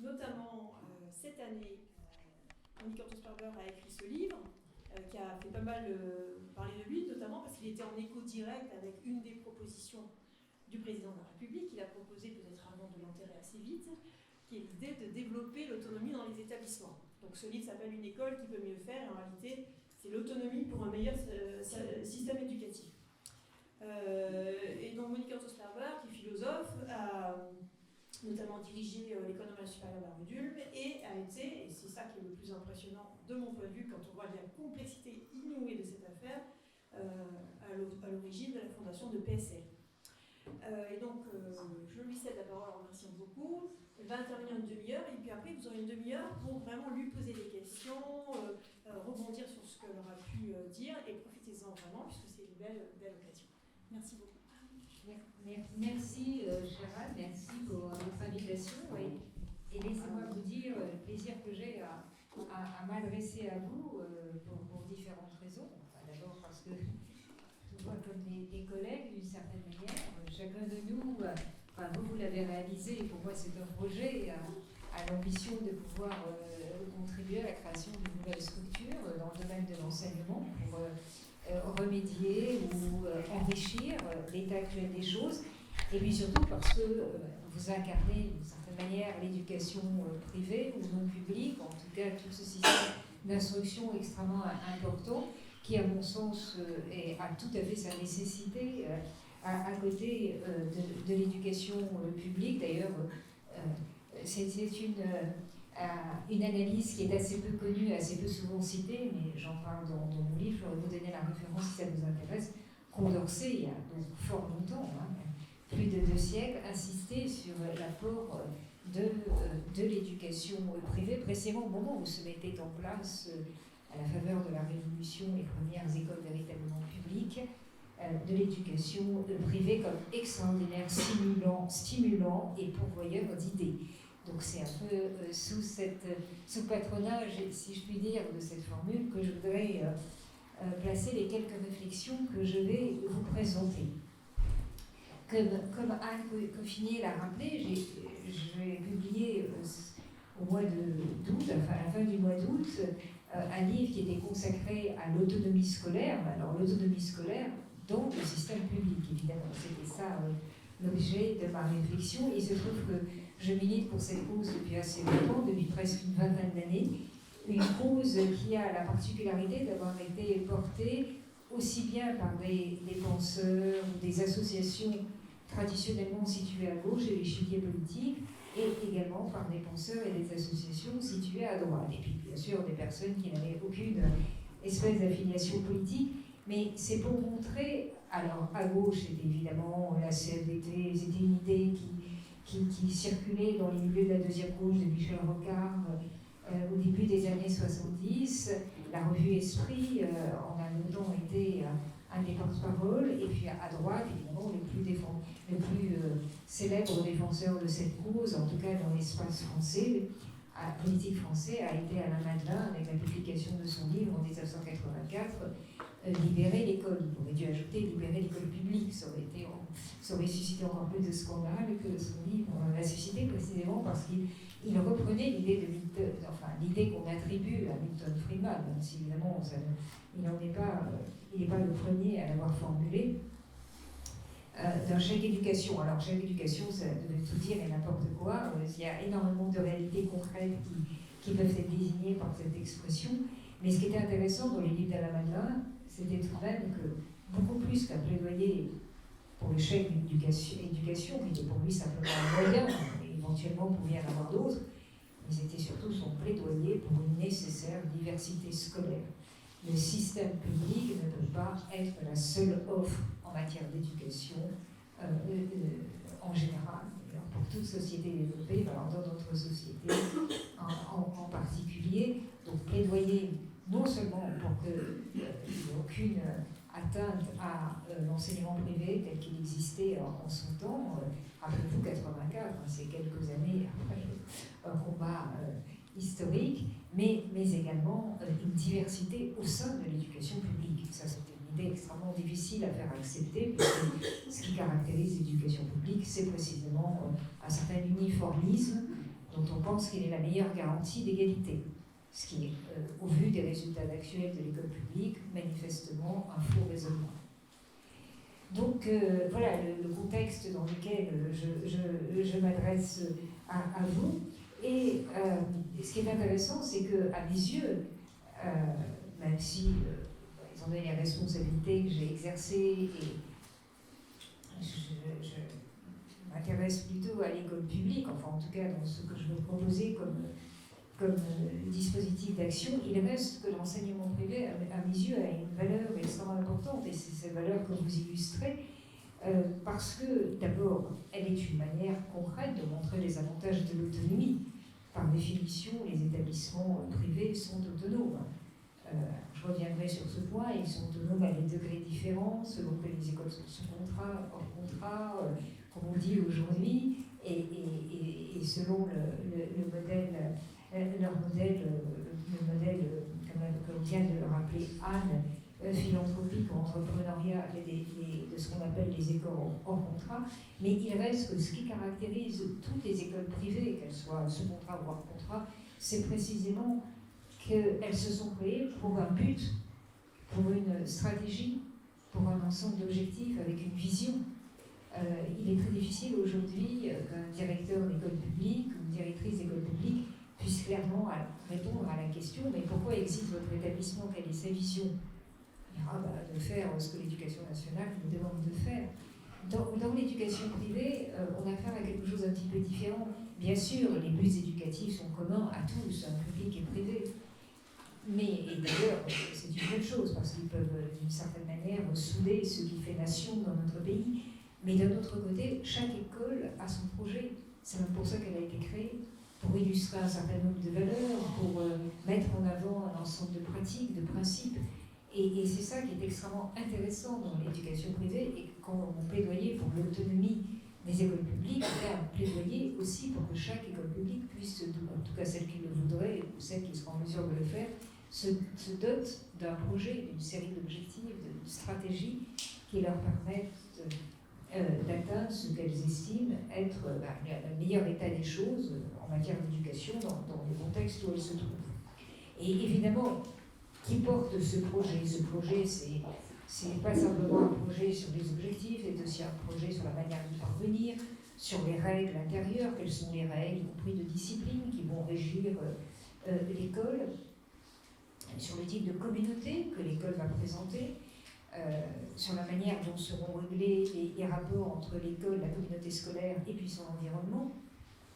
notamment cette année, Monique Orthos-Sperber a écrit ce livre qui a fait pas mal parler de lui, notamment parce qu'il était en écho direct avec une des propositions du président de la République. Il a proposé, peut-être avant de l'enterrer assez vite, qui est l'idée de développer l'autonomie dans les établissements. Donc ce livre s'appelle « Une école qui peut mieux faire », et en réalité, c'est l'autonomie pour un meilleur système éducatif. Et donc Monique Orthos-Sperber, qui est philosophe, a notamment dirigé l'école normale supérieure d'Arvedulm et a été, et c'est ça qui est le plus impressionnant de mon point de vue quand on voit la complexité inouïe de cette affaire, à l'origine de la fondation de PSL. Et donc, je lui cède la parole en remerciant beaucoup. Elle va intervenir une demi-heure, et puis après, vous aurez une demi-heure pour vraiment lui poser des questions, rebondir sur ce qu'elle aura pu dire, et profitez-en vraiment, puisque c'est une belle occasion. Merci beaucoup. Merci Gérald, merci pour votre invitation. Et laissez-moi vous dire le plaisir que j'ai à m'adresser à vous pour différentes raisons. Enfin, d'abord parce que je vois comme des collègues d'une certaine manière. Chacun de nous, vous l'avez réalisé, et pour moi c'est un projet à l'ambition de pouvoir contribuer à la création d'une nouvelle structure dans le domaine de l'enseignement pour remédier ou enrichir l'état actuel des choses. Et puis surtout parce que vous incarnez d'une certaine manière l'éducation privée ou non publique, en tout cas tout ce système d'instruction extrêmement important qui, à mon sens, a tout à fait sa nécessité à côté de l'éducation publique. D'ailleurs, c'est une analyse qui est assez peu connue, assez peu souvent citée, mais j'en parle dans mon livre, je vais vous donner la référence si ça vous intéresse. Condorcet, il y a donc fort longtemps, plus de 2 siècles, insisté sur l'apport de l'éducation privée, précisément au moment où se mettaient en place, à la faveur de la Révolution, les premières écoles véritablement publiques, de l'éducation privée comme extraordinaire, stimulant et pourvoyeur d'idées. Donc c'est un peu sous patronage, si je puis dire, de cette formule que je voudrais placer les quelques réflexions que je vais vous présenter. Comme Anne Coffinier l'a rappelé, j'ai publié au mois d'août, à la fin du mois d'août, un livre qui était consacré à l'autonomie scolaire. Alors l'autonomie scolaire dans le système public, évidemment. C'était ça l'objet de ma réflexion. Il se trouve que je milite pour cette cause depuis assez longtemps, depuis presque une vingtaine d'années. Une cause qui a la particularité d'avoir été portée aussi bien par des penseurs ou des associations traditionnellement situées à gauche de l'échiquier politique, et également par des penseurs et des associations situées à droite. Et puis bien sûr des personnes qui n'avaient aucune espèce d'affiliation politique. Mais c'est pour montrer, alors à gauche c'était évidemment la CFDT, c'était une idée qui circulait dans les milieux de la deuxième gauche de Michel Rocard au début des années 70. La revue Esprit en a longtemps été un des porte-parole, et puis à droite, évidemment, le plus célèbre défenseur de cette cause, en tout cas dans l'espace français, politique français, a été Alain Madelin, avec la publication de son livre en 1984, Libérer l'école. Il aurait dû ajouter Libérer l'école publique, ça aurait suscité encore plus de scandale que son livre l'a suscité, précisément parce qu'il reprenait l'idée l'idée qu'on attribue à Milton Friedman, même si évidemment il n'est pas le premier à l'avoir formulé, d'un chèque éducation. Alors chèque éducation, ça devait tout dire et n'importe quoi. Il y a énormément de réalités concrètes qui peuvent être désignées par cette expression. Mais ce qui était intéressant dans les livres d'Alain Madelin, c'était tout de même que, beaucoup plus qu'un plaidoyer pour le chèque d'éducation, qui était pour lui simplement un moyen, et éventuellement pouvait y en avoir d'autres, mais c'était surtout son plaidoyer pour une nécessaire diversité scolaire. Le système public ne peut pas être la seule offre en matière d'éducation en général, pour toute société développée, alors dans notre société en particulier. Donc plaidoyer non seulement pour qu'il n'y ait aucune atteinte à l'enseignement privé tel qu'il existait en son temps, rappelez-vous 84, c'est quelques années après un combat historique, mais également une diversité au sein de l'éducation publique. Ça, c'était une idée extrêmement difficile à faire accepter, puisque ce qui caractérise l'éducation publique, c'est précisément un certain uniformisme dont on pense qu'il est la meilleure garantie d'égalité, ce qui est, au vu des résultats actuels de l'école publique, manifestement un faux raisonnement. Donc voilà le contexte dans lequel je m'adresse à vous. Et ce qui est intéressant, c'est qu'à mes yeux, même si, étant donné les responsabilités que j'ai exercées, et je m'intéresse plutôt à l'école publique, enfin en tout cas dans ce que je veux proposer comme dispositif d'action, il reste que l'enseignement privé, à mes yeux, a une valeur extrêmement importante, et c'est cette valeur que vous illustrez, parce que, d'abord, elle est une manière concrète de montrer les avantages de l'autonomie. Par définition, les établissements privés sont autonomes. Je reviendrai sur ce point, ils sont autonomes à des degrés différents, selon que les écoles sont sous contrat, hors contrat, comme on dit aujourd'hui, et selon le modèle, comme vient de le rappeler Anne, philanthropique ou entrepreneuriat de ce qu'on appelle les écoles hors contrat, mais il reste que ce qui caractérise toutes les écoles privées, qu'elles soient sous contrat ou hors contrat, c'est précisément qu'elles se sont créées pour un but, pour une stratégie, pour un ensemble d'objectifs avec une vision. Il est très difficile aujourd'hui qu'un directeur d'école publique ou une directrice d'école publique puisse clairement répondre à la question « mais pourquoi existe votre établissement? Quelle est sa vision ?» de faire ce que l'éducation nationale nous demande de faire. Dans l'éducation privée, on a affaire à quelque chose d'un petit peu différent. Bien sûr, les buts éducatifs sont communs à tous, public et privé. Mais, et d'ailleurs, c'est une bonne chose, parce qu'ils peuvent, d'une certaine manière, souder ce qui fait nation dans notre pays. Mais d'un autre côté, chaque école a son projet. C'est même pour ça qu'elle a été créée, pour illustrer un certain nombre de valeurs, pour mettre en avant un ensemble de pratiques, de principes. Et c'est ça qui est extrêmement intéressant dans l'éducation privée. Et quand on plaidoyait pour l'autonomie des écoles publiques, on plaidoyait aussi pour que chaque école publique puisse, en tout cas celle qui le voudrait, ou celle qui sera en mesure de le faire, se dote d'un projet, d'une série d'objectifs, d'une stratégie qui leur permettent d'atteindre ce qu'elles estiment être le meilleur état des choses en matière d'éducation dans les contextes où elles se trouvent. Et évidemment, qui porte ce projet? Ce projet, c'est pas simplement un projet sur les objectifs, c'est aussi un projet sur la manière d'y parvenir, sur les règles intérieures, quelles sont les règles, y compris de discipline, qui vont régir l'école, sur le type de communauté que l'école va présenter, sur la manière dont seront réglés les rapports entre l'école, la communauté scolaire et puis son environnement,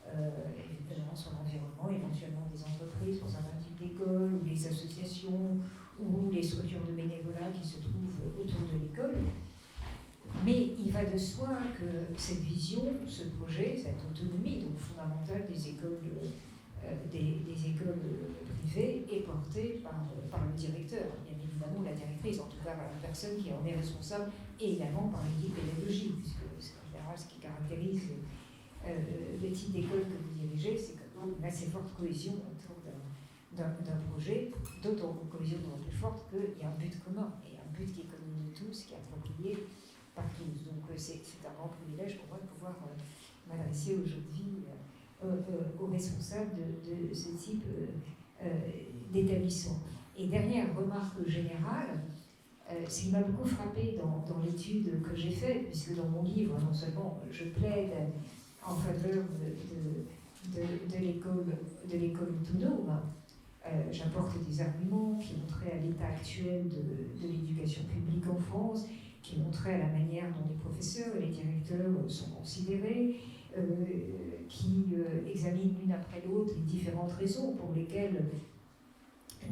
évidemment son environnement, éventuellement des entreprises pour certains types d'écoles, ou les associations, ou les structures de bénévolat qui se trouvent autour de l'école. Mais il va de soi que cette vision, ce projet, cette autonomie donc fondamentale des écoles privées est portée par le directeur, bien évidemment la directrice, en tout cas par la personne qui en est responsable, et également par l'équipe pédagogique, puisque c'est en général ce qui caractérise le type d'école que vous dirigez, c'est une assez forte cohésion autour d'un projet, d'autant une cohésion d'autant plus forte qu'il y a un but commun, et un but qui est connu de tous, qui est approprié par tous. Donc c'est un grand privilège pour moi de pouvoir m'adresser aujourd'hui aux responsables de ce type d'établissement. Et dernière remarque générale, ce qui m'a beaucoup frappé dans l'étude que j'ai faite, puisque dans mon livre, non seulement je plaide en faveur de l'école autonome, j'apporte des arguments qui montraient à l'état actuel de l'éducation publique en France, qui montraient à la manière dont les professeurs et les directeurs sont considérés, qui examinent l'une après l'autre les différentes raisons pour lesquelles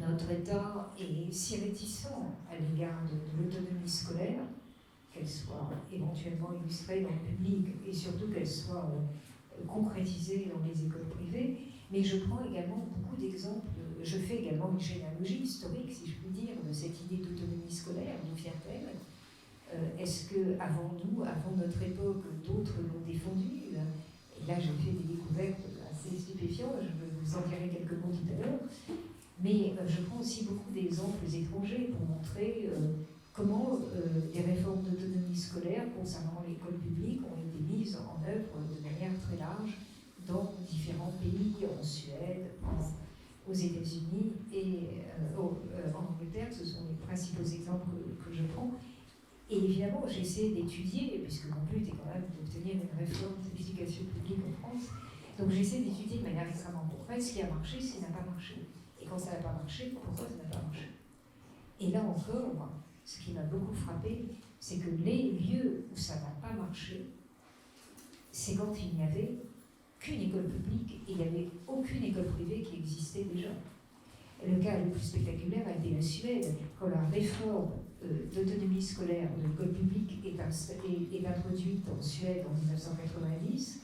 notre État est si réticent à l'égard de l'autonomie scolaire, qu'elle soit éventuellement illustrée dans le public et surtout qu'elle soit concrétisée dans les écoles privées. Mais je prends également beaucoup d'exemples, je fais également une généalogie historique, si je puis dire, de cette idée d'autonomie scolaire, d'où vient-elle? Est-ce qu'avant nous, avant notre époque, d'autres l'ont défendue? Et là, j'ai fait des découvertes assez stupéfiantes, je vous en dirai quelques mots tout à l'heure. Mais je prends aussi beaucoup d'exemples étrangers pour montrer comment les réformes d'autonomie scolaire concernant l'école publique ont été mises en œuvre de manière très large dans différents pays pays, en Suède, aux États-Unis et en Angleterre. Ce sont les principaux exemples que je prends. Et évidemment, j'essaie d'étudier, puisque mon but est quand même d'obtenir une réforme de l'éducation publique en France. Donc j'essaie d'étudier de manière extrêmement concrète ce qui a marché, ce qui n'a pas marché. Et quand ça n'a pas marché, pourquoi ça n'a pas marché. Et là encore, ce qui m'a beaucoup frappé, c'est que les lieux où ça n'a pas marché, c'est quand il n'y avait qu'une école publique et il n'y avait aucune école privée qui existait déjà. Et le cas le plus spectaculaire a été la Suède, quand la réforme d'autonomie scolaire de l'école publique est introduite en Suède en 1990,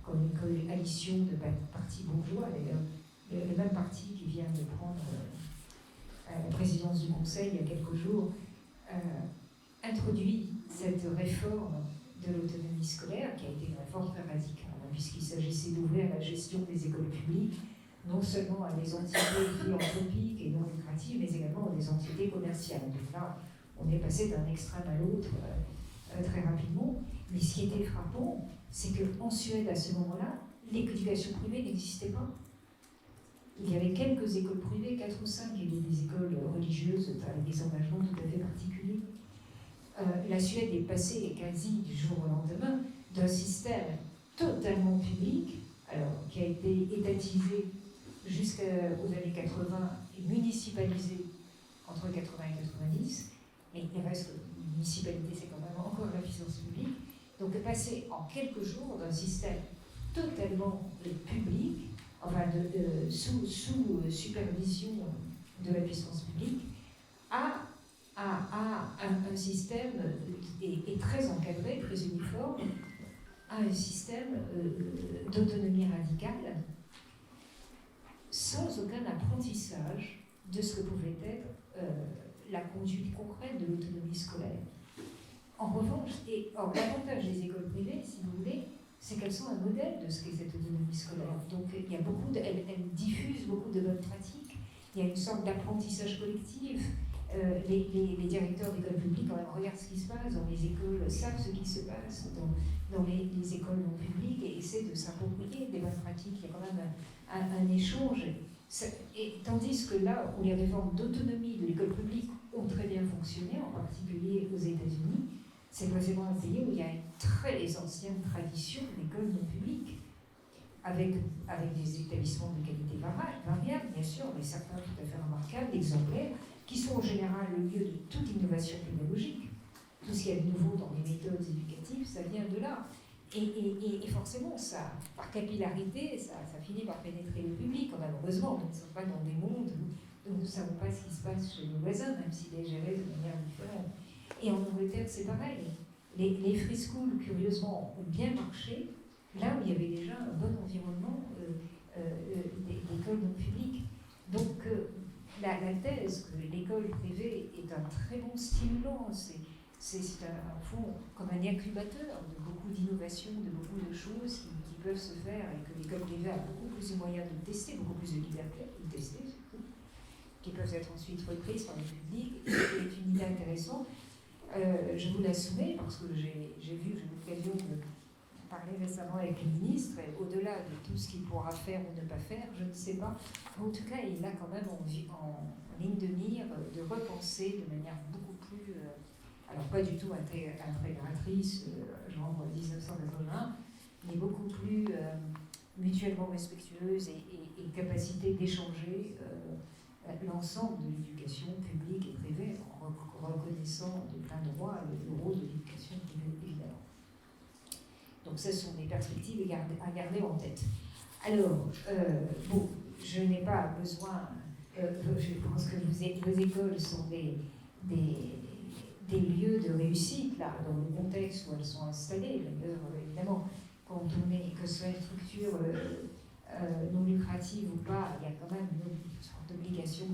comme une coalition de partis bourgeois, d'ailleurs, le même parti qui vient de prendre la présidence du Conseil il y a quelques jours, introduit cette réforme de l'autonomie scolaire, qui a été une réforme très radicale, puisqu'il s'agissait d'ouvrir la gestion des écoles publiques, non seulement à des entités philanthropiques et non lucratives, mais également à des entités commerciales. Donc là, on est passé d'un extrême à l'autre très rapidement. Mais ce qui était frappant, c'est qu'en Suède, à ce moment-là, l'éducation privée n'existait pas. Il y avait quelques écoles privées, 4 ou 5, il y avait des écoles religieuses avec des engagements tout à fait particuliers. La Suède est passée quasi du jour au lendemain d'un système totalement public, alors qui a été étatisé jusqu'aux années 80 et municipalisé entre 80 et 90, mais il reste que la municipalité, c'est quand même encore la puissance publique. Donc passer en quelques jours d'un système totalement public, enfin sous supervision de la puissance publique, à un système est très encadré, très uniforme, à un système d'autonomie radicale, sans aucun apprentissage de ce que pouvait être la conduite concrète de l'autonomie scolaire. En revanche, l'avantage des écoles privées, si vous voulez, c'est qu'elles sont un modèle de ce qu'est cette autonomie scolaire. Donc il y a elles diffusent beaucoup de bonnes pratiques, il y a une sorte d'apprentissage collectif. Les directeurs d'écoles publiques, quand même, regardent ce qui se passe dans les écoles, savent ce qui se passe dans les écoles non publiques et essaient de s'approprier des bonnes pratiques. Il y a quand même un échange. Et tandis que là où les réformes d'autonomie de l'école publique ont très bien fonctionné, en particulier aux États-Unis, c'est précisément un pays où il y a une très ancienne tradition d'école non publique, avec des établissements de qualité variable, bien sûr, mais certains tout à fait remarquables, exemplaires, qui sont en général le lieu de toute innovation pédagogique. Tout ce qu'il y a de nouveau dans les méthodes éducatives, ça vient de là. Et forcément, ça, par capillarité, ça finit par pénétrer le public. Heureusement, nous ne sommes pas dans des mondes où nous ne savons pas ce qui se passe chez nos voisins, même s'il est géré de manière différente. Et en Angleterre, c'est pareil. Les free schools, curieusement, ont bien marché, là où il y avait déjà un bon environnement d'école non publique. Donc, la thèse que l'école privée est un très bon stimulant, c'est un fond comme un incubateur de beaucoup d'innovations, de beaucoup de choses qui peuvent se faire et que l'école privée a beaucoup plus de moyens de tester, beaucoup plus de liberté de tester, surtout, qui peuvent être ensuite reprises par le public. C'est une idée intéressante. Je vous la soumets parce que j'ai eu l'occasion de parler récemment avec le ministre, et au-delà de tout ce qu'il pourra faire ou ne pas faire, je ne sais pas. En tout cas, il a quand même en ligne de mire de repenser de manière beaucoup plus, alors pas du tout intégratrice, genre 1981, mais beaucoup plus mutuellement respectueuse et capacité d'échanger l'ensemble de l'éducation publique et privée, en reconnaissant de plein droit le rôle de l'éducation privée, évidemment. Donc, ce sont des perspectives à garder en tête. Alors, bon, je n'ai pas besoin, je pense que vos écoles sont des lieux de réussite, là, dans le contexte où elles sont installées. D'ailleurs, évidemment, quand on est, que ce soit une structure non lucrative ou pas, il y a quand même une sorte d'obligation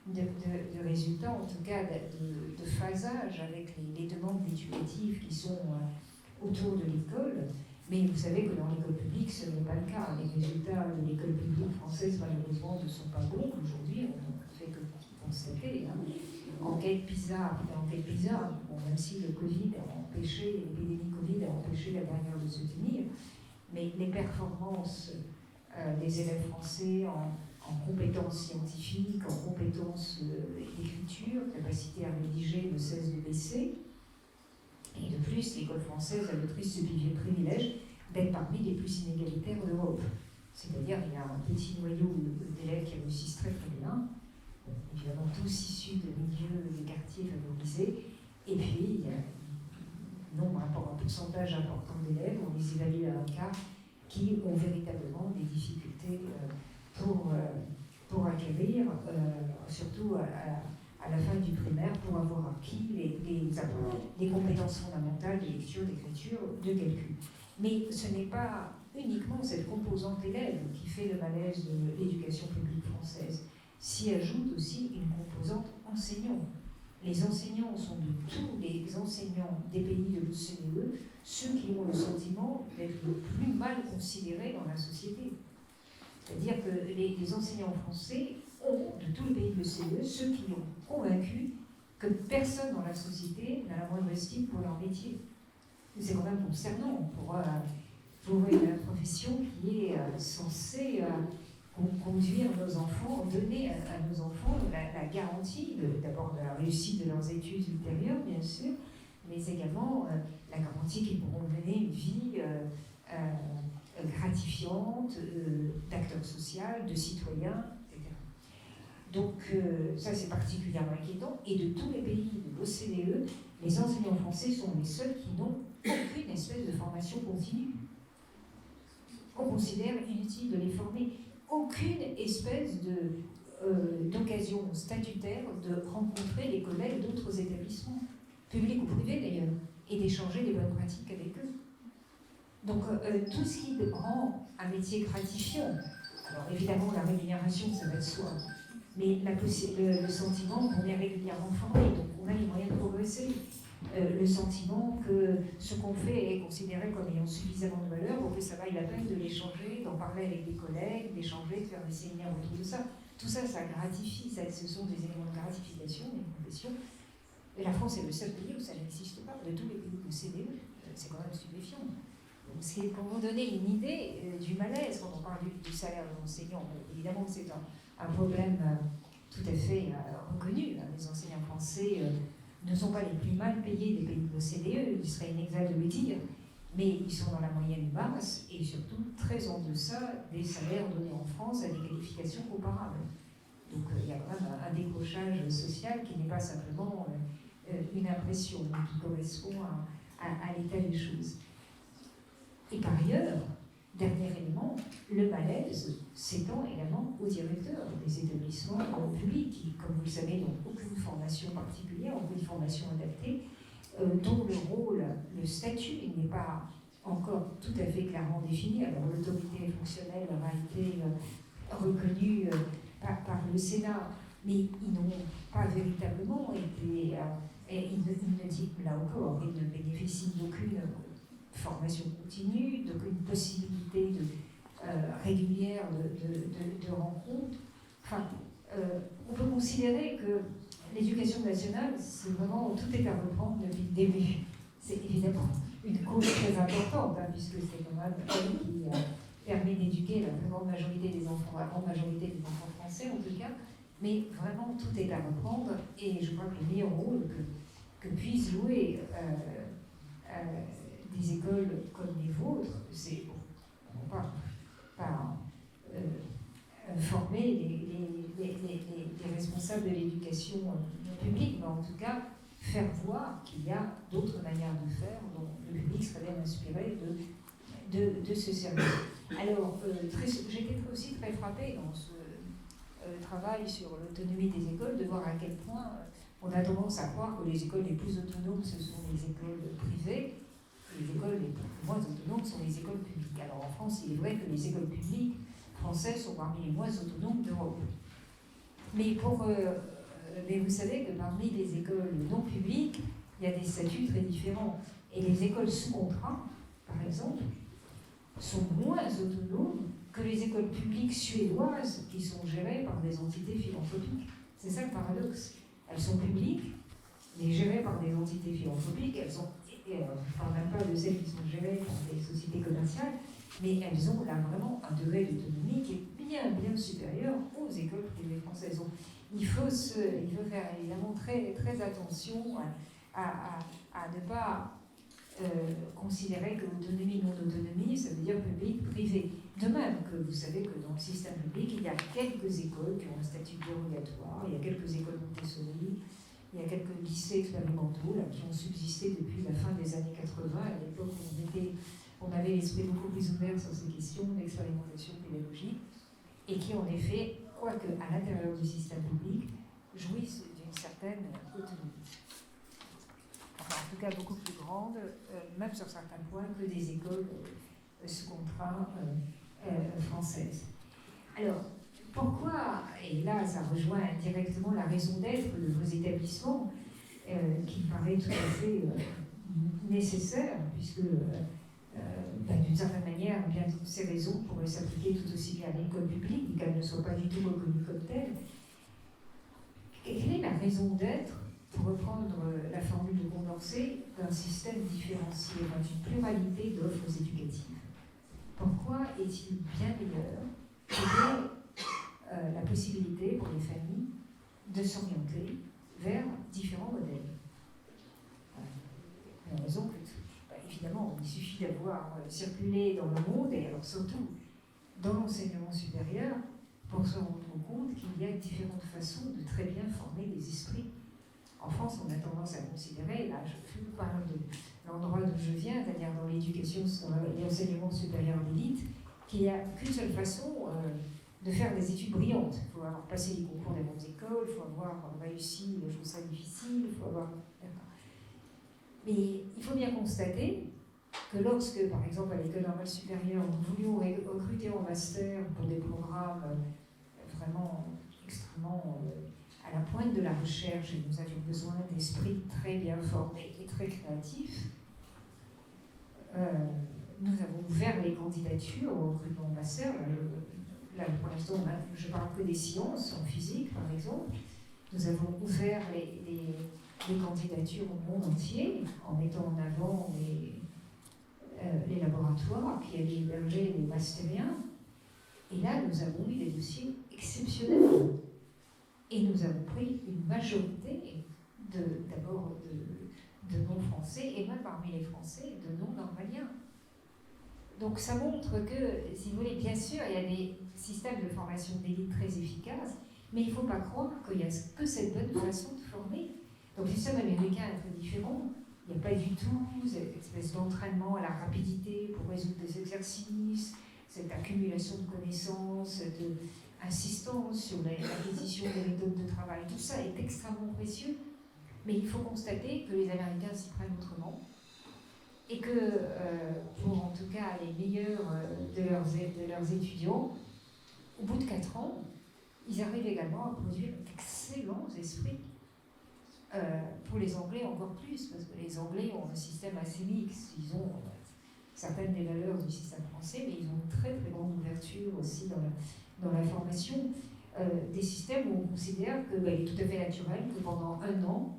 de résultats, en tout cas de phasage avec les demandes éducatives qui sont autour de l'école. Mais vous savez que dans l'école publique, ce n'est pas le cas. Les résultats de l'école publique française, malheureusement, ne sont pas bons. Aujourd'hui, on ne fait que constater. Enquête PISA, bon, même si le Covid a empêché, l'épidémie Covid a empêché la dernière de se tenir, mais les performances des élèves français en compétences scientifiques, en compétences d'écriture, capacité à rédiger ne cesse de baisser. Et de plus, l'école française a le triste privilège d'être parmi les plus inégalitaires d'Europe. C'est-à-dire qu'il y a un petit noyau d'élèves qui réussissent très très bien, évidemment tous issus de milieux, des quartiers favorisés, et puis il y a un pourcentage important d'élèves, on les évalue à un quart, qui ont véritablement des difficultés pour acquérir, surtout à la fin du primaire, pour avoir acquis les compétences fondamentales de lecture, d'écriture, de calcul. Mais ce n'est pas uniquement cette composante élève qui fait le malaise de l'éducation publique française. S'y ajoute aussi une composante enseignant. Les enseignants sont de tous les enseignants des pays de l'OCDE ceux qui ont le sentiment d'être le plus mal considérés dans la société. C'est-à-dire que les enseignants français ont, de tous les pays de l'OCDE, ceux qui ont convaincu que personne dans la société n'a la moindre estime pour leur métier. C'est quand même concernant pour une profession qui est censée conduire nos enfants, donner à nos enfants la garantie, d'abord de la réussite de leurs études ultérieures, bien sûr, mais également la garantie qu'ils pourront mener une vie gratifiante, d'acteur social, de citoyen, etc. Donc ça c'est particulièrement inquiétant. Et de tous les pays de l'OCDE, les enseignants français sont les seuls qui n'ont aucune espèce de formation continue. On considère inutile de les former. Aucune espèce d'occasion statutaire de rencontrer les collègues d'autres établissements, publics ou privés d'ailleurs, et d'échanger des bonnes pratiques avec eux. Donc tout ce qui rend un métier gratifiant, alors évidemment la rémunération ça va de soi, mais le sentiment qu'on est régulièrement formé, donc on a les moyens de progresser, le sentiment que ce qu'on fait est considéré comme ayant suffisamment de valeur pour que ça vaille la peine de l'échanger, d'en parler avec des collègues, d'échanger, de faire des séminaires autour de ça. Tout ça, ça gratifie, ce sont des éléments de gratification, des professions. Et la France est le seul pays où ça n'existe pas. De tous les pays de CDE, c'est quand même stupéfiant. Donc, c'est pour vous donner une idée du malaise quand on parle du salaire de l'enseignant. Évidemment que c'est un problème tout à fait reconnu. Les enseignants français ne sont pas les plus mal payés des pays de l'OCDE, il serait inexact de le dire, mais ils sont dans la moyenne basse et surtout très en deçà des salaires donnés en France à des qualifications comparables. Donc il y a quand même un décrochage social qui n'est pas simplement une impression, mais qui correspond à l'état des choses. Et par ailleurs, dernier élément, le malaise s'étend également aux directeurs des établissements publics qui, comme vous le savez, n'ont aucune formation particulière, aucune formation adaptée, dont le rôle, le statut n'est pas encore tout à fait clairement défini. Alors l'autorité fonctionnelle aura été reconnue par le Sénat, mais ils n'ont pas véritablement été, là encore, ils ne bénéficient d'aucune formation continue, d'aucune possibilité régulière de rencontre. Enfin, on peut considérer que l'éducation nationale, c'est vraiment, tout est à reprendre depuis le début. C'est évidemment une cause très importante, puisque c'est quand même elle qui permet d'éduquer la très grande majorité des enfants, la grande majorité des enfants français en tout cas, mais vraiment tout est à reprendre, et je crois que le meilleur rôle que puissent jouer des écoles comme les vôtres, c'est pas former les responsables de l'éducation publique, mais en tout cas faire voir qu'il y a d'autres manières de faire dont le public serait bien inspiré de ce service. Alors, j'ai été aussi très frappée dans ce travail sur l'autonomie des écoles de voir à quel point on a tendance à croire que les écoles les plus autonomes, ce sont les écoles privées, et les écoles les moins autonomes sont les écoles publiques. Alors en France, il est vrai que les écoles publiques françaises sont parmi les moins autonomes d'Europe. Mais vous savez que parmi les écoles non publiques, il y a des statuts très différents. Et les écoles sous contrat, par exemple, sont moins autonomes que les écoles publiques suédoises qui sont gérées par des entités philanthropiques. C'est ça le paradoxe. Elles sont publiques, mais gérées par des entités philanthropiques. Elles sont, je ne parle même pas de celles qui sont gérées par des sociétés commerciales, mais elles ont là vraiment un degré d'autonomie qui est bien supérieur aux écoles privées françaises. Donc, il faut faire évidemment très attention à ne pas considérer que autonomie, non-autonomie, ça veut dire public-privé. De même que vous savez que dans le système public, il y a quelques écoles qui ont un statut dérogatoire, il y a quelques écoles Montessori, il y a quelques lycées expérimentaux là, qui ont subsisté depuis la fin des années 80. À l'époque, on avait l'esprit beaucoup plus ouvert sur ces questions d'expérimentation pédagogique, et qui en effet, quoique à l'intérieur du système public, jouissent d'une certaine autonomie. Enfin, en tout cas beaucoup plus grande, même sur certains points, que des écoles sous contrat françaises. Alors, pourquoi, et là ça rejoint directement la raison d'être de vos établissements, qui me paraît tout à fait nécessaire, puisque d'une certaine manière, bien ces raisons pourraient s'appliquer tout aussi bien à l'école publique, qu'elle ne soit pas du tout reconnue comme telle. Quelle est la raison d'être, pour reprendre la formule de Condorcet, d'un système différencié, d'une pluralité d'offres éducatives? Pourquoi est-il bien meilleur que la possibilité pour les familles de s'orienter vers différents modèles? La raison que, évidemment, il suffit d'avoir circulé dans le monde, et alors surtout dans l'enseignement supérieur, pour se rendre compte qu'il y a différentes façons de très bien former des esprits. En France, on a tendance à considérer, là je vous parle de l'endroit d'où je viens, c'est-à-dire dans l'éducation, dans l'enseignement supérieur d'élite, qu'il n'y a qu'une seule façon de faire des études brillantes. Il faut avoir passé les concours des bonnes écoles, il faut avoir réussi les choses très difficiles, il faut avoir... Mais il faut bien constater que lorsque, par exemple, à l'école normale supérieure, nous voulions recruter en master pour des programmes vraiment extrêmement à la pointe de la recherche, et nous avions besoin d'esprits très bien formés et très créatifs, nous avons ouvert les candidatures au recrutement en master. Là, pour l'instant, je parle que des sciences, en physique par exemple. Nous avons ouvert les candidatures au monde entier en mettant en avant les laboratoires qui allaient héberger les mastériens. Et là, nous avons eu des dossiers exceptionnels. Et nous avons pris une majorité d'abord de non-français, et même parmi les Français, de non-normaliens. Donc ça montre que, si vous voulez, bien sûr, il y a des systèmes de formation d'élite très efficaces, mais il ne faut pas croire qu'il n'y a que cette bonne façon de former. Donc le système américain est très différent. Il n'y a pas du tout cette espèce d'entraînement à la rapidité pour résoudre des exercices, cette accumulation de connaissances, cette insistance sur l'acquisition des méthodes de travail. Tout ça est extrêmement précieux, mais il faut constater que les Américains s'y prennent autrement, et que pour en tout cas les meilleurs de leurs étudiants, au bout de 4 ans, ils arrivent également à produire d'excellents esprits. Pour les Anglais encore plus, parce que les Anglais ont un système assez mixte. Ils ont certaines des valeurs du système français, mais ils ont une très grande ouverture aussi dans la formation. Des systèmes où on considère qu'il est tout à fait naturel que pendant 1 an,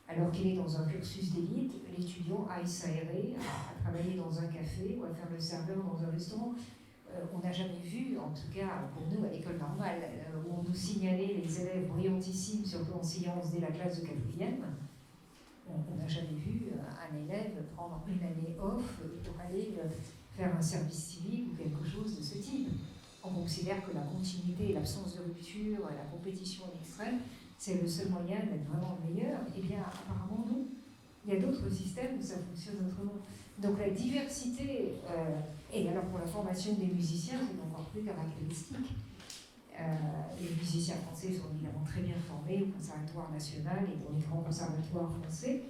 alors qu'il est dans un cursus d'élite, l'étudiant aille s'aérer, à travailler dans un café ou à faire le serveur dans un restaurant. On n'a jamais vu, en tout cas pour nous à l'école normale, où on nous signalait les élèves brillantissimes, surtout en sciences dès la classe de 4e, on n'a jamais vu un élève prendre une année off pour aller faire un service civique ou quelque chose de ce type. On considère que la continuité, l'absence de rupture, la compétition à l'extrême, c'est le seul moyen d'être vraiment le meilleur. Eh bien, apparemment, non. Il y a d'autres systèmes où ça fonctionne autrement. Donc la diversité, et alors pour la formation des musiciens, c'est encore plus caractéristique. Les musiciens français sont évidemment très bien formés au Conservatoire national et dans les grands conservatoires français,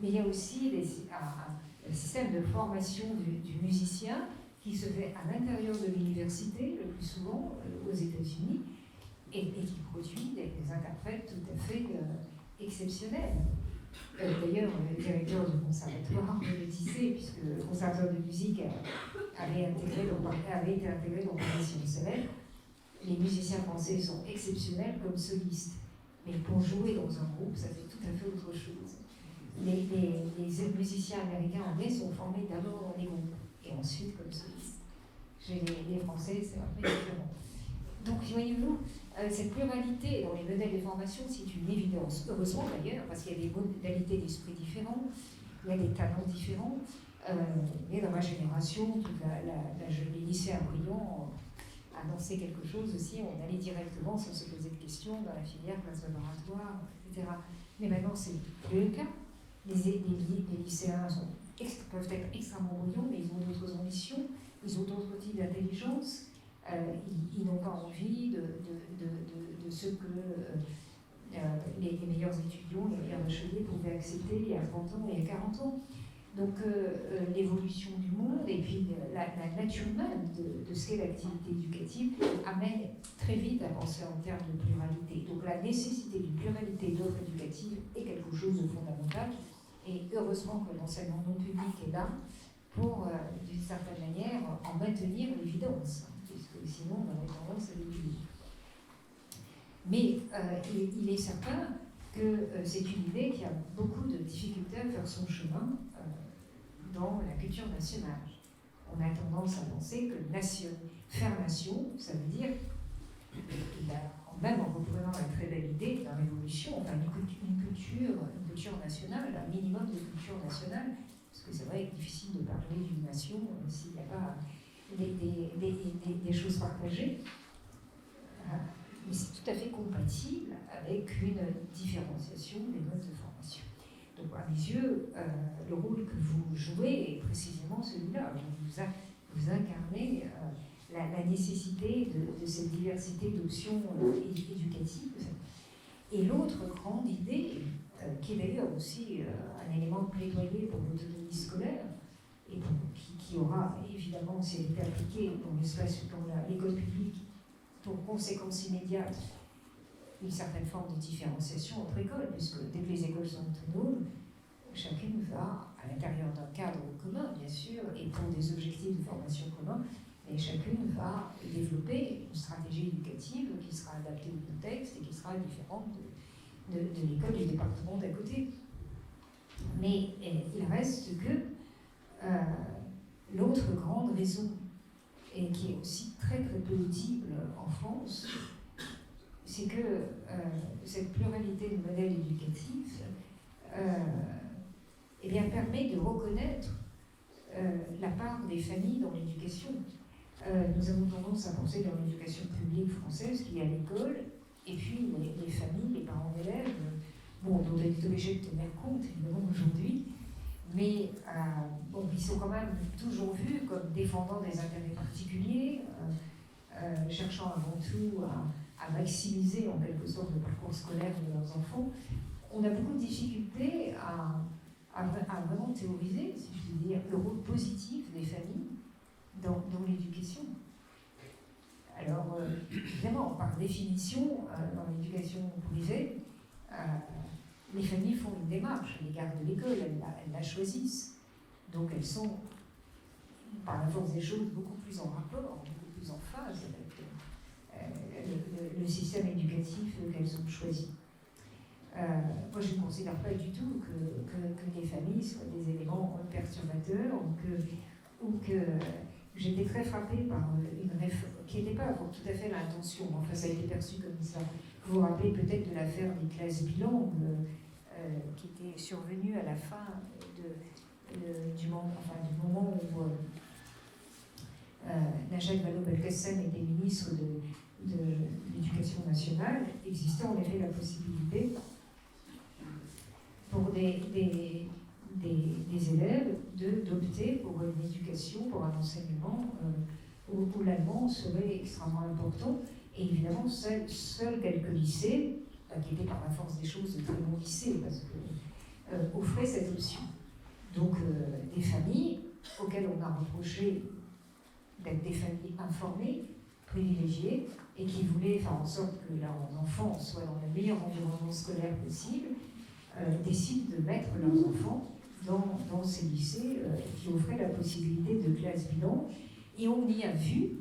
mais il y a aussi un système de formation du musicien qui se fait à l'intérieur de l'université, le plus souvent aux États-Unis, et qui produit des interprètes tout à fait exceptionnels. D'ailleurs, le directeur du conservatoire me le disait, puisque le conservatoire de musique avait été intégré dans la sciences élèves. Les musiciens français sont exceptionnels comme solistes, mais pour jouer dans un groupe, ça fait tout à fait autre chose. Les musiciens américains anglais sont formés d'abord dans les groupes et ensuite comme solistes. Chez les Français, c'est un peu différent. Donc, voyez-vous, cette pluralité dans les modèles de formation, c'est une évidence. Heureusement d'ailleurs, parce qu'il y a des modalités d'esprit différents, il y a des talents différents. Et dans ma génération, les lycéens brillants annonçaient quelque chose aussi, on allait directement sans se poser de questions dans la filière classe laboratoire, etc. Mais maintenant, c'est plus le cas. Les lycéens peuvent être extrêmement brillants, mais ils ont d'autres ambitions, ils ont d'autres types d'intelligence. Ils n'ont pas envie de ce que les meilleurs étudiants, les meilleurs bacheliers pouvaient accepter il y a 30 ans et il y a 40 ans. Donc l'évolution du monde et puis la nature même de ce qu'est l'activité éducative amène très vite à penser en termes de pluralité. Donc la nécessité d'une pluralité d'offres éducatives est quelque chose de fondamental. Et heureusement que l'enseignement non public est là pour, d'une certaine manière, en maintenir l'évidence, puisque sinon on aurait tendance à l'oublier. Mais il est certain que c'est une idée qui a beaucoup de difficultés à faire son chemin dans la culture nationale. On a tendance à penser que faire nation, ça veut dire, même en reprenant la très belle idée de la Révolution, enfin une culture nationale, un minimum de culture nationale, parce que c'est vrai qu'il est difficile de parler d'une nation s'il n'y a pas des choses partagées. Mais c'est tout à fait compatible avec une différenciation des modes de formation. Donc, à mes yeux, le rôle que vous jouez est précisément celui-là. Vous incarnez la nécessité de cette diversité d'options éducatives. Et l'autre grande idée, qui est d'ailleurs aussi un élément de plaidoyer pour l'autonomie scolaire, et qui aura évidemment, si elle était appliquée dans l'école publique, pour conséquence immédiate, une certaine forme de différenciation entre écoles, puisque dès que les écoles sont autonomes, chacune va, à l'intérieur d'un cadre commun, bien sûr, et pour des objectifs de formation communs, mais chacune va développer une stratégie éducative qui sera adaptée au contexte et qui sera différente de l'école du département d'à côté. Mais il reste que l'autre grande raison, et qui est aussi très très peu audible en France, c'est que cette pluralité de modèles éducatifs eh bien, permet de reconnaître la part des familles dans l'éducation. Nous avons tendance à penser dans l'éducation publique française qu'il y a l'école, et puis les familles, les parents d'élèves, dont on est obligé de tenir compte, évidemment, aujourd'hui, mais ils sont quand même toujours vus comme défendant des intérêts particuliers, cherchant avant tout à maximiser en quelque sorte le parcours scolaire de leurs enfants. On a beaucoup de difficultés à vraiment théoriser, si je puis dire, le rôle positif des familles dans l'éducation. Alors, évidemment, par définition, dans l'éducation privée, les familles font une démarche à l'égard de l'école, elles la choisissent. Donc elles sont, par la force des choses, beaucoup plus en rapport, beaucoup plus en phase avec le système éducatif qu'elles ont choisi. Moi, je ne considère pas du tout que les familles soient des éléments perturbateurs ou que j'étais très frappée par une réforme qui n'était pas tout à fait l'intention, enfin ça a été perçu comme ça. Vous vous rappelez peut-être de l'affaire des classes bilangues qui était survenue à la fin du moment où Najat Vallaud-Belkacem était ministre de l'Éducation nationale. Existait en effet la possibilité pour des élèves d'opter pour une éducation, pour un enseignement où l'allemand serait extrêmement important. Et évidemment, seuls quelques lycées, qui étaient par la force des choses de très bons lycées, parce que, offraient cette option. Donc, des familles auxquelles on a reproché d'être des familles informées, privilégiées, et qui voulaient faire en sorte que leurs enfants soient dans le meilleur environnement scolaire possible, décident de mettre leurs enfants dans ces lycées qui offraient la possibilité de classe bilan. Et on y a vu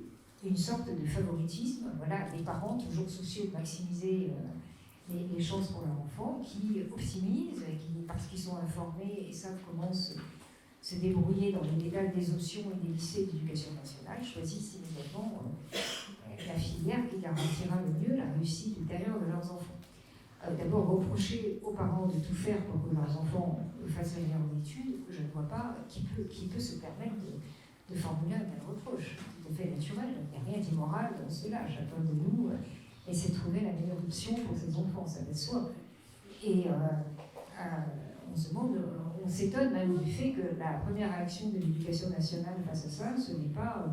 une sorte de favoritisme, voilà, les parents toujours soucieux de maximiser les chances pour leur enfant, qui optimisent, parce qu'ils sont informés et savent comment se se débrouiller dans le détail des options et des lycées d'éducation nationale choisissent immédiatement la filière qui garantira le mieux la réussite ultérieure de leurs enfants. D'abord, reprocher aux parents de tout faire pour que leurs enfants fassent les meilleures études, je ne vois pas qui peut se permettre de formuler un tel reproche. C'est tout à fait naturel, il n'y a rien d'immoral dans cela. Chacun de nous essaie de trouver la meilleure option pour ses enfants, ça va de soi. Et on s'étonne même du fait que la première réaction de l'éducation nationale face à ça, ce n'est pas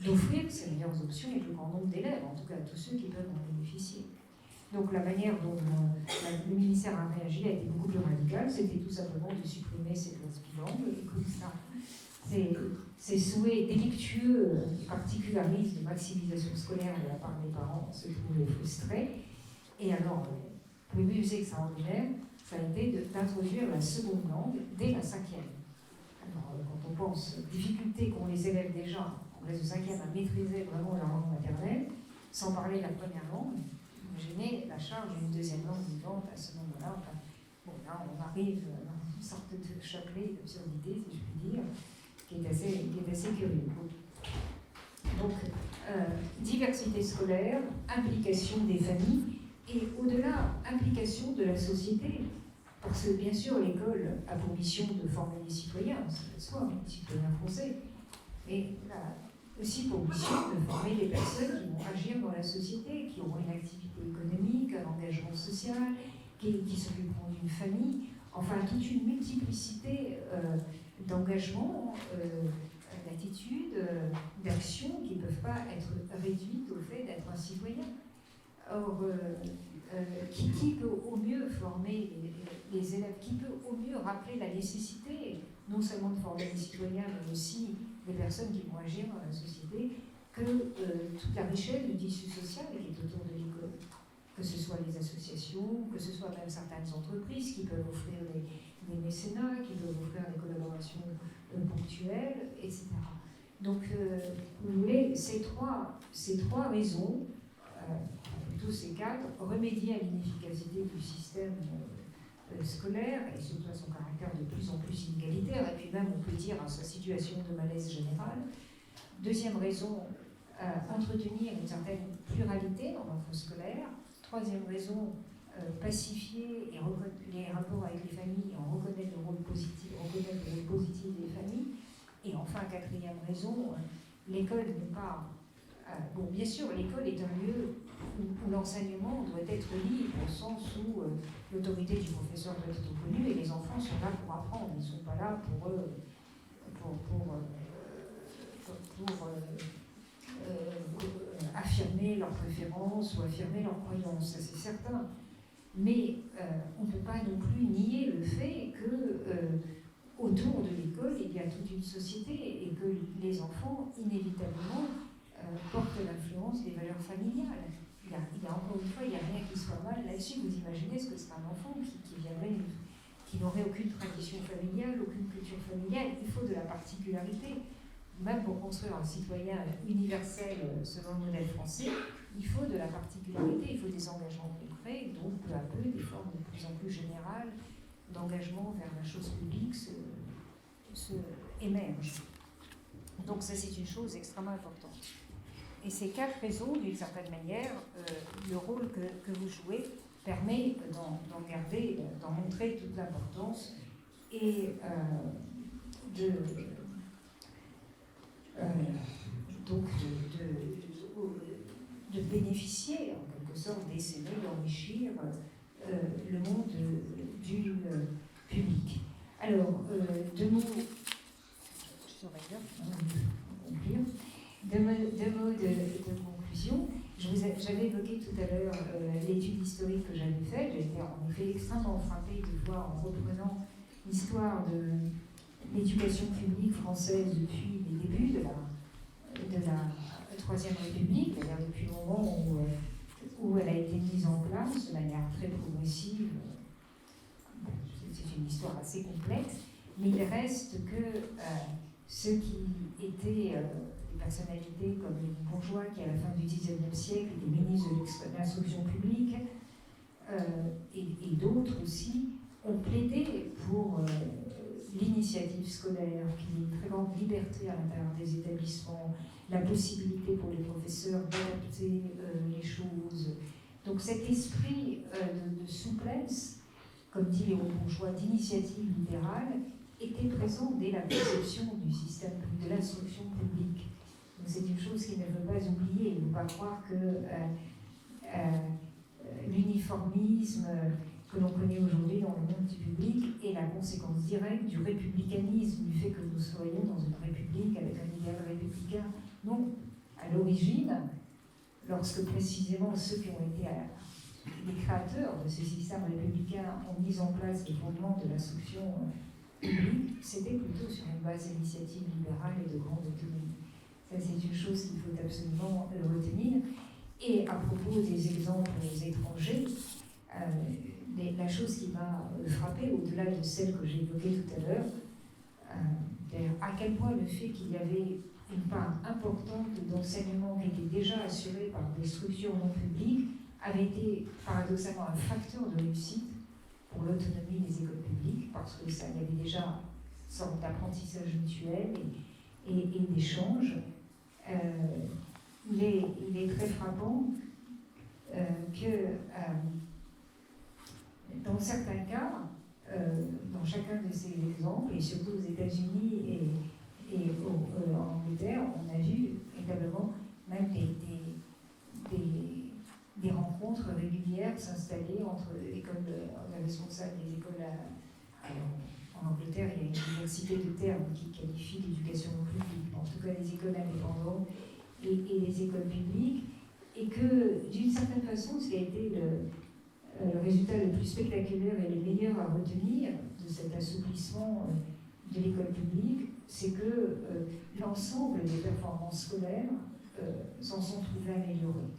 d'offrir ces meilleures options au plus grand nombre d'élèves, en tout cas à tous ceux qui peuvent en bénéficier. Donc la manière dont le ministère a réagi a été beaucoup plus radicale, c'était tout simplement de supprimer ces classes bilangues, et comme ça, ces souhaits délictueux et particularistes de maximisation scolaire de la part des parents se trouvaient frustrés. Et alors, pour mieux que ça en lui-même, ça a été d'introduire la seconde langue dès la 5e. Alors, quand on pense aux difficultés qu'ont les élèves déjà en classe de 5e à maîtriser vraiment leur langue maternelle, sans parler de la première langue, imaginez la charge d'une deuxième langue vivante à ce moment-là. Enfin, bon, là, on arrive à une sorte de chapelet d'absurdité, si je puis dire, qui est assez curieux. Donc, diversité scolaire, implication des familles, et au-delà, implication de la société. Parce que, bien sûr, l'école a pour mission de former les citoyens, soit les citoyens français, mais aussi pour mission de former les personnes qui vont agir dans la société, qui auront une activité économique, un engagement social, qui s'occuperont d'une famille, enfin toute une multiplicité d'engagements, d'attitudes, d'actions qui ne peuvent pas être réduites au fait d'être un citoyen. Or, qui peut au mieux former les élèves, qui peut au mieux rappeler la nécessité, non seulement de former les citoyens, mais aussi des personnes qui vont agir dans la société, que toute la richesse du tissu social qui est autour de l'école, que ce soit les associations, que ce soit même certaines entreprises qui peuvent offrir des mécénats, qui peuvent offrir des collaborations ponctuelles, etc. Donc, vous voulez, ces trois raisons, tous ces quatre, remédier à l'inefficacité du système scolaire, et surtout à son caractère de plus en plus inégalitaire, et puis même, on peut dire, à sa situation de malaise général. Deuxième raison, entretenir une certaine pluralité dans l'offre scolaire. Troisième raison, pacifier les rapports avec les familles et en reconnaître le rôle positif des familles. Et enfin, quatrième raison, l'école n'est pas... bon, bien sûr, l'école est un lieu où l'enseignement doit être libre, au sens où l'autorité du professeur doit être reconnue et les enfants sont là pour apprendre. Ils ne sont pas là pour affirmer leurs préférences ou affirmer leurs croyances, ça c'est certain. Mais on ne peut pas non plus nier le fait que autour de l'école, il y a toute une société et que les enfants, inévitablement, portent l'influence des valeurs familiales. Il y a encore une fois, il n'y a rien qui soit mal là-dessus. Vous imaginez ce que c'est un enfant qui n'aurait aucune tradition familiale, aucune culture familiale. Il faut de la particularité. Même pour construire un citoyen universel selon le modèle français, il faut de la particularité, il faut des engagements concrets, donc peu à peu, des formes de plus en plus générales d'engagement vers la chose publique émergent. Donc ça, c'est une chose extrêmement importante. Et ces quatre raisons, d'une certaine manière, le rôle que vous jouez permet d'en montrer toute l'importance et de bénéficier, en quelque sorte, d'essayer d'enrichir le monde du public. Alors, deux mots de conclusion. J'avais évoqué tout à l'heure l'étude historique que j'avais faite. J'ai été en effet extrêmement frappée de voir, en reprenant l'histoire de l'éducation publique française depuis les débuts de la Troisième République, c'est-à-dire depuis le moment où elle a été mise en place de manière très progressive. C'est une histoire assez complexe, mais il reste que ceux qui étaient des personnalités comme les bourgeois qui, à la fin du XIXe siècle, étaient ministres de l'instruction publique, et d'autres aussi, ont plaidé pour l'initiative scolaire, qu'il y ait une très grande liberté à l'intérieur des établissements, la possibilité pour les professeurs d'adapter les choses. Donc cet esprit de souplesse, comme dit Léon Bourgeois, d'initiative libérale, était présent dès la conception du système de l'instruction publique. Donc c'est une chose qu'il ne faut pas oublier. Il ne faut pas croire que l'uniformisme que l'on connaît aujourd'hui dans le monde du public est la conséquence directe du républicanisme, du fait que nous soyons dans une république avec un idéal républicain. Non, à l'origine, lorsque précisément ceux qui ont été les créateurs de ce système républicain ont mis en place les fondements de l'instruction publique, c'était plutôt sur une base d'initiative libérale et de grande autonomie. Ça, c'est une chose qu'il faut absolument retenir. Et à propos des exemples étrangers, la chose qui m'a frappée, au-delà de celle que j'ai évoquée tout à l'heure, à quel point le fait qu'il y avait une part importante d'enseignement qui était déjà assurée par des structures non publiques avait été paradoxalement un facteur de réussite pour l'autonomie des écoles publiques, parce que ça, il y avait déjà une sorte d'apprentissage mutuel et d'échange. Il est très frappant que dans certains cas, dans chacun de ces exemples, et surtout aux États-Unis et en Angleterre, on a vu véritablement même des rencontres régulières s'installer entre les responsables des écoles. En Angleterre, il y a une diversité de termes qui qualifient l'éducation publique, en tout cas les écoles indépendantes et les écoles publiques, et que d'une certaine façon, ce qui a été le résultat le plus spectaculaire et le meilleur à retenir de cet assouplissement de l'école publique, c'est que l'ensemble des performances scolaires s'en sont trouvées améliorées.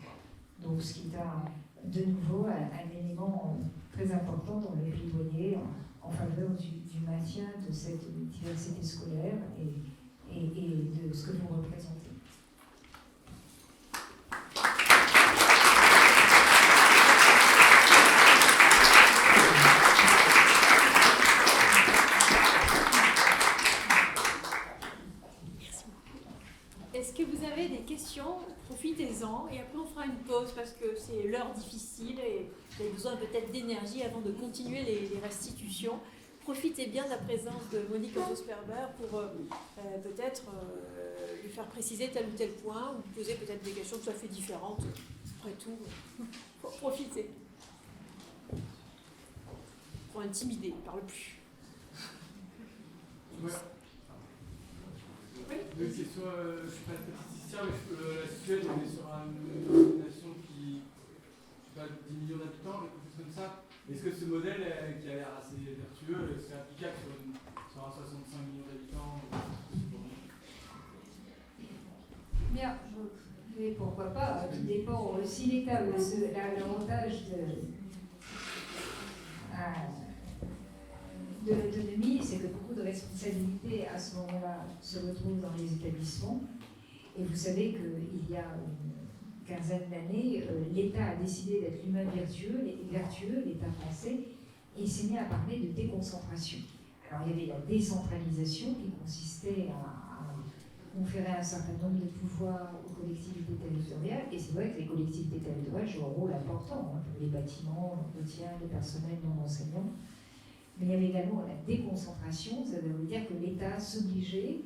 Donc, ce qui est de nouveau un élément très important dans le plaidoyer en faveur du maintien de cette diversité scolaire et de ce que vous représentez. Est-ce que vous avez des questions? Profitez-en et après on fera une pause parce que c'est l'heure difficile et vous avez besoin peut-être d'énergie avant de continuer les restitutions. Profitez bien de la présence de Monique Otto-Sperber pour peut-être lui faire préciser tel ou tel point ou poser peut-être des questions tout à fait différentes. Après tout, profitez. Pour intimider, il ne parle plus. Ouais. Oui. Deux questions, je ne suis pas statisticien, mais la Suède, on est sur une nation qui, je sais pas, 10 millions d'habitants, quelque chose comme ça. Est-ce que ce modèle, qui a l'air assez vertueux, c'est applicable sur un 65 millions d'habitants? Bien, pourquoi pas, tout dépend. Si l'État a l'avantage de l'autonomie, c'est que beaucoup de responsabilités à ce moment-là se retrouvent dans les établissements. Et vous savez qu'il y a une quinzaine d'années, l'État a décidé d'être lui-même vertueux, l'État français, et il s'est mis à parler de déconcentration. Alors il y avait la décentralisation qui consistait à conférer un certain nombre de pouvoirs aux collectivités territoriales, et c'est vrai que les collectivités territoriales jouent un rôle important pour les bâtiments, l'entretien, les personnels non enseignants. Mais il y avait également la déconcentration, ça veut dire que l'État s'obligeait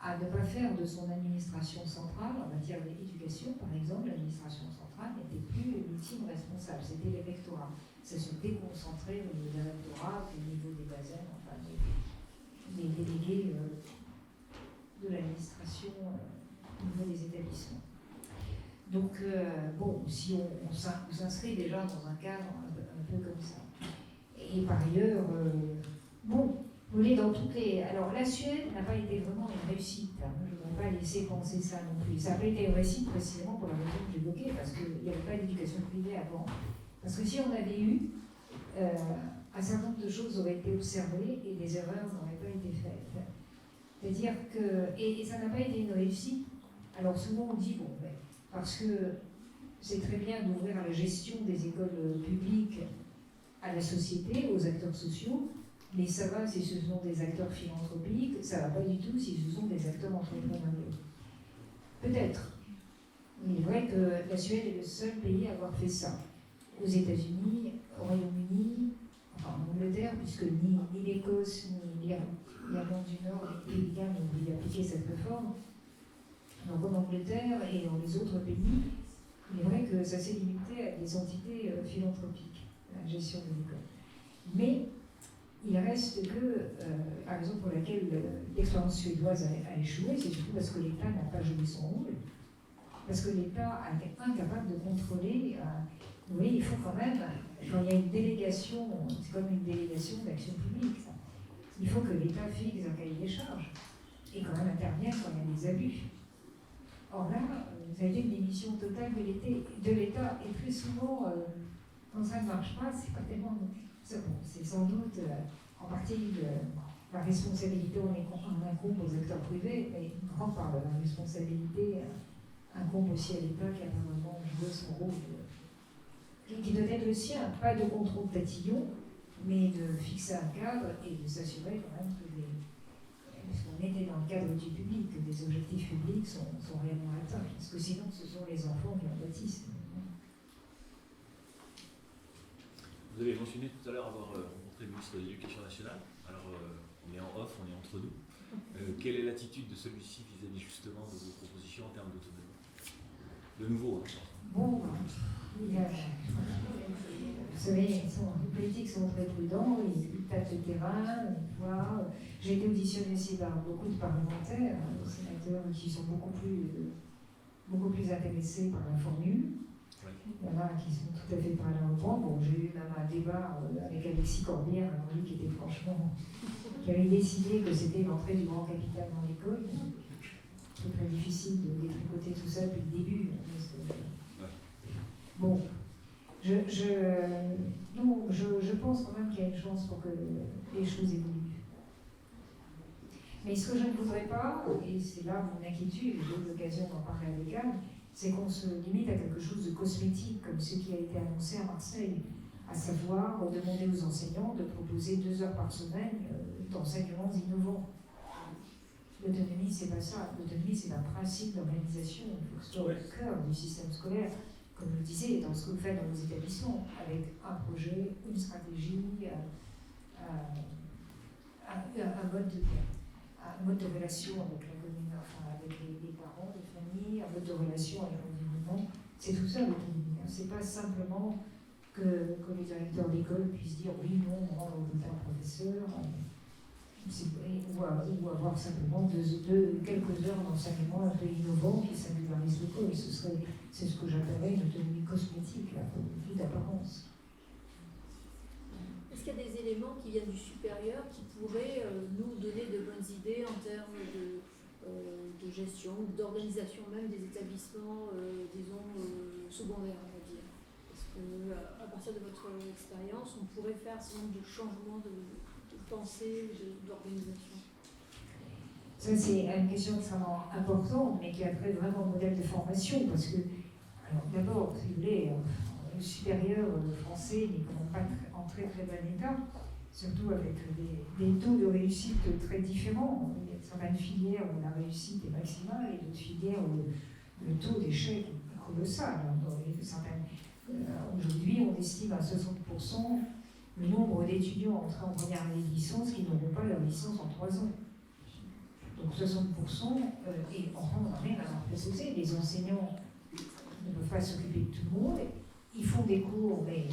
à ne pas faire de son administration centrale, en matière d'éducation par exemple, l'administration centrale n'était plus l'ultime responsable, c'était les rectorats. Ça se déconcentrait au niveau des rectorats, au niveau des basins, enfin des délégués de l'administration au niveau des établissements. Donc, si on s'inscrit déjà dans un cadre un peu comme ça. Et par ailleurs, vous voulez dans toutes les... Alors la Suède n'a pas été vraiment une réussite, hein. Je ne voudrais pas laisser penser ça non plus. Ça n'a pas été une réussite précisément pour la raison que j'évoquais, parce qu'il n'y avait pas d'éducation privée avant. Parce que si on avait eu, un certain nombre de choses auraient été observées et des erreurs n'auraient pas été faites. C'est-à-dire que... Et ça n'a pas été une réussite. Alors souvent on dit, parce que c'est très bien d'ouvrir la gestion des écoles publiques à la société, aux acteurs sociaux, Mais ça va si ce sont des acteurs philanthropiques, ça ne va pas du tout si ce sont des acteurs entrepreneuriaux. Peut-être. Mais il est vrai que la Suède est le seul pays à avoir fait ça. Aux États-Unis, au Royaume-Uni, enfin en Angleterre, puisque ni l'Écosse ni l'Irlande du Nord ni les Pays-Bas n'ont voulu appliquer cette réforme. Donc en Angleterre et dans les autres pays, il est vrai que ça s'est limité à des entités philanthropiques, la gestion de l'école. Mais il reste que la raison pour laquelle l'expérience suédoise a échoué, c'est surtout parce que l'État n'a pas joué son rôle, parce que l'État a été incapable de contrôler. Vous voyez, il faut quand même, quand il y a une délégation, c'est comme une délégation d'action publique, ça. Il faut que l'État fixe un cahier des charges et quand même intervienne quand il y a des abus. Or là, ça a été une démission totale de l'État et très souvent, quand ça ne marche pas, c'est pas tellement. C'est sans doute en partie la responsabilité en incombe aux acteurs privés, mais une grande part de la responsabilité incombe aussi à l'État qui a vraiment joué son rôle, qui doit être le sien, pas de contrôle tatillon, mais de fixer un cadre et de s'assurer quand même que puisqu'on était dans le cadre du public, que des objectifs publics sont réellement atteints, parce que sinon ce sont les enfants qui en bâtissent. Vous avez mentionné tout à l'heure avoir rencontré le ministre de l'Éducation nationale. Alors, on est en off, on est entre nous. Quelle est l'attitude de celui-ci vis-à-vis justement de vos propositions en termes d'autonomie? De nouveau, hein. Bon, vous savez, les politiques sont très prudents, ils tapent le terrain, ils voient. J'ai été auditionnée aussi par beaucoup de parlementaires, sénateurs qui sont beaucoup plus intéressés par la formule. Il y en a qui sont tout à fait prêts à reprendre. Bon, j'ai eu même un débat avec Alexis Corbière, lui qui était franchement, qui avait décidé que c'était l'entrée du grand capital dans l'école. C'est très difficile de détricoter tout ça depuis le début. Bon, je pense quand même qu'il y a une chance pour que les choses évoluent. Mais ce que je ne voudrais pas, et c'est là mon inquiétude, j'ai eu l'occasion d'en parler avec Anne, c'est qu'on se limite à quelque chose de cosmétique, comme ce qui a été annoncé à Marseille, à savoir demander aux enseignants de proposer 2 heures par semaine d'enseignements innovants. L'autonomie, c'est pas ça. L'autonomie, c'est un principe d'organisation. Il faut que ce soit au cœur du système scolaire, comme je le disais, dans ce que vous faites dans vos établissements, avec un projet, une stratégie, un mode de relation avec la commune, enfin avec les parents, les familles, un mode de relation avec l'environnement. C'est tout ça l'autonomie. C'est pas simplement que les directeurs d'école puissent dire oui, non, on va voter un professeur, ou avoir simplement quelques heures d'enseignement un peu innovant qui singularise l'école. C'est ce que j'appellerais une autonomie cosmétique, là, pour vue d'apparence. Est-ce qu'il y a des éléments qui viennent du supérieur qui pourraient nous donner de bonnes idées en termes de gestion, d'organisation même des établissements, disons, secondaires, on va dire? Est-ce qu'à partir de votre expérience, on pourrait faire ce nombre de changements de pensée, d'organisation? Ça, c'est une question extrêmement importante, mais qui a trait vraiment au modèle de formation, parce que, alors d'abord, si vous voulez, le supérieur français n'est quand même pas en très très bon état, surtout avec des taux de réussite très différents. Il y a certaines filières où la réussite est maximale et d'autres filières où le taux d'échec est colossal. Aujourd'hui, on estime à 60% le nombre d'étudiants entrés en première année de licence qui n'auront pas leur licence en 3 ans. Donc 60%, et enfin, on n'a rien à leur proposer. Les enseignants ne peuvent pas s'occuper de tout le monde. Ils font des cours, mais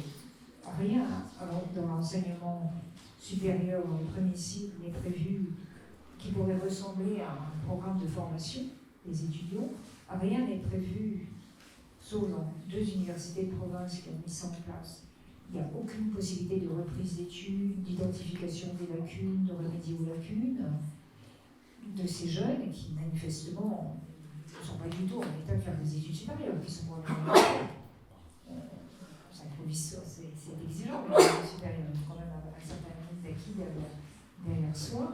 rien. Alors, dans l'enseignement supérieur, dans le premier cycle, n'est prévu qui pourrait ressembler à un programme de formation des étudiants. Rien n'est prévu, sauf dans 2 universités de province qui ont mis ça en place. Il n'y a aucune possibilité de reprise d'études, d'identification des lacunes, de remédier aux lacunes de ces jeunes qui, manifestement, ne sont pas du tout en état de faire des études supérieures, qui sont moins c'est exigeant, mais les supérieurs ont quand même un certain nombre d'acquis derrière soi.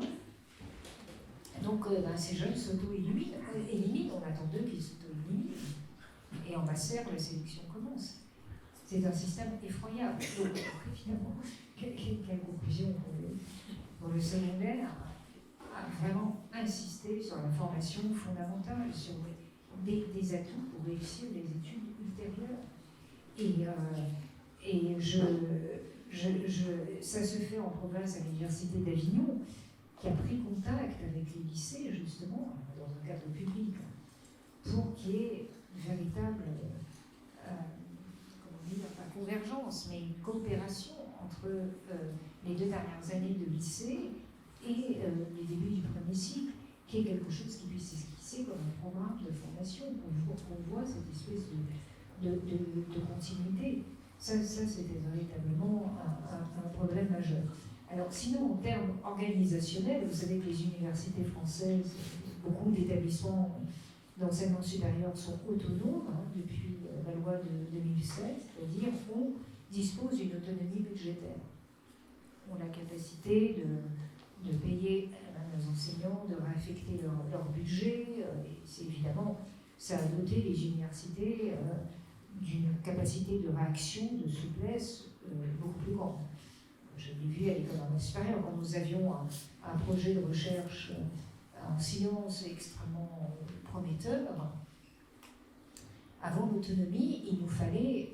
Donc, ces jeunes s'auto-éliminent, on attend d'eux qu'ils s'auto-éliminent. Et en master, la sélection commence. C'est un système effroyable. Donc, finalement, quelle conclusion pour le secondaire, a vraiment insisté sur la formation fondamentale, sur des atouts pour réussir les études ultérieures. Et ça se fait en province à l'Université d'Avignon, qui a pris contact avec les lycées, justement, dans un cadre public, pour qu'il y ait une véritable, pas convergence, mais une coopération entre les 2 dernières années de lycée et les débuts du premier cycle, qui est quelque chose qui puisse s'esquisser comme un programme de formation, pour qu'on voit cette espèce de continuité. Ça c'était véritablement un problème majeur. Alors sinon, en termes organisationnels, vous savez que les universités françaises, beaucoup d'établissements d'enseignement supérieur sont autonomes depuis la loi de 2007, c'est-à-dire qu'on dispose d'une autonomie budgétaire. On a la capacité de payer nos enseignants, de réaffecter leur budget, et c'est évidemment, ça a doté les universités d'une capacité de réaction, de souplesse beaucoup plus grande. Je l'ai vu à l'école normale supérieure, quand nous avions un projet de recherche en sciences extrêmement prometteur. Avant l'autonomie, il nous fallait,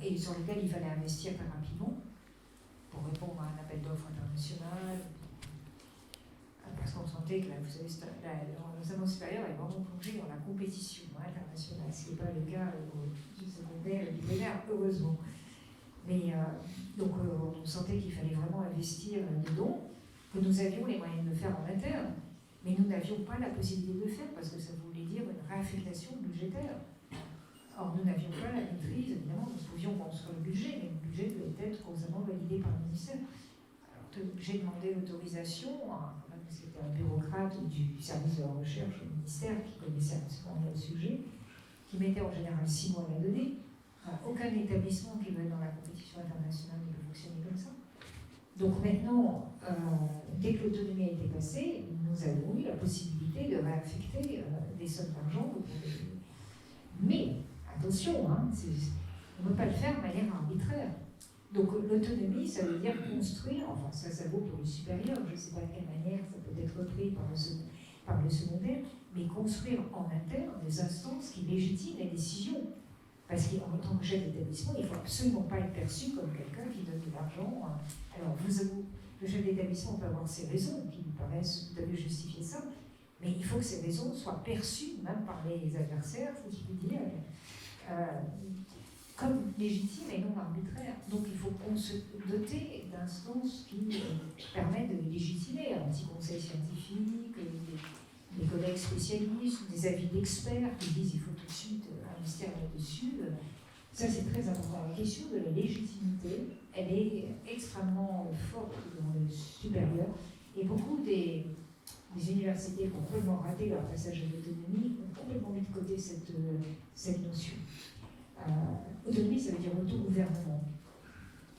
et sur lequel il fallait investir très rapidement, pour répondre à un appel d'offres international, parce qu'on sentait que, vous savez, l'enseignement supérieur est vraiment plongé dans la compétition internationale, ce qui n'est pas le cas du secondaire et du primaire, heureusement. Mais donc on sentait qu'il fallait vraiment investir dedans, que nous avions les moyens de le faire en interne, mais nous n'avions pas la possibilité de le faire parce que ça voulait dire une réaffectation budgétaire. Or, nous n'avions pas la maîtrise, évidemment, nous pouvions construire le budget, mais le budget devait être constamment validé par le ministère. Alors, j'ai demandé l'autorisation, c'était un bureaucrate du service de la recherche au ministère qui connaissait absolument le sujet, qui mettait en général 6 mois à la donner. Aucun établissement qui veut être dans la compétition internationale ne peut fonctionner comme ça. Donc maintenant, dès que l'autonomie a été passée, nous avons eu la possibilité de réaffecter des sommes d'argent. Mais, attention, on ne peut pas le faire de manière arbitraire. Donc l'autonomie, ça veut dire construire, enfin ça vaut pour le supérieur, je ne sais pas de quelle manière ça peut être repris par le secondaire, mais construire en interne des instances qui légitiment les décisions. Parce qu'en tant que chef d'établissement, il ne faut absolument pas être perçu comme quelqu'un qui donne de l'argent. Alors, le chef d'établissement peut avoir ses raisons qui lui paraissent tout à fait justifier ça, mais il faut que ces raisons soient perçues, même par les adversaires, si je puis dire, comme légitimes et non arbitraires. Donc, il faut qu'on se doter d'instances qui permettent de légitimer un petit conseil scientifique, des collègues spécialistes, des avis d'experts qui disent qu'il faut tout de suite investir là-dessus. Ça, c'est très important. La question de la légitimité, elle est extrêmement forte dans le supérieur. Et beaucoup des universités qui ont complètement raté leur passage à l'autonomie ont complètement mis de côté cette notion. Autonomie, ça veut dire autogouvernement.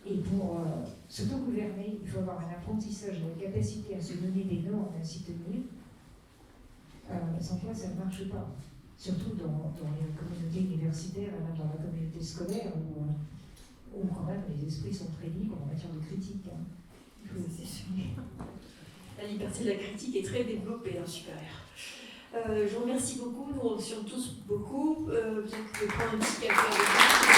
Et pour s'autogouverner, il faut avoir un apprentissage de la capacité à se donner des normes, à s'y tenir. Sans quoi, ça ne marche pas. Surtout dans les communautés universitaires, et même dans la communauté scolaire, où quand même les esprits sont très libres en matière de critique. C'est sûr. La liberté de la critique est très développée en supérieur. Je vous remercie beaucoup, nous remercions tous beaucoup. Vous pouvez prendre un petit café avec nous.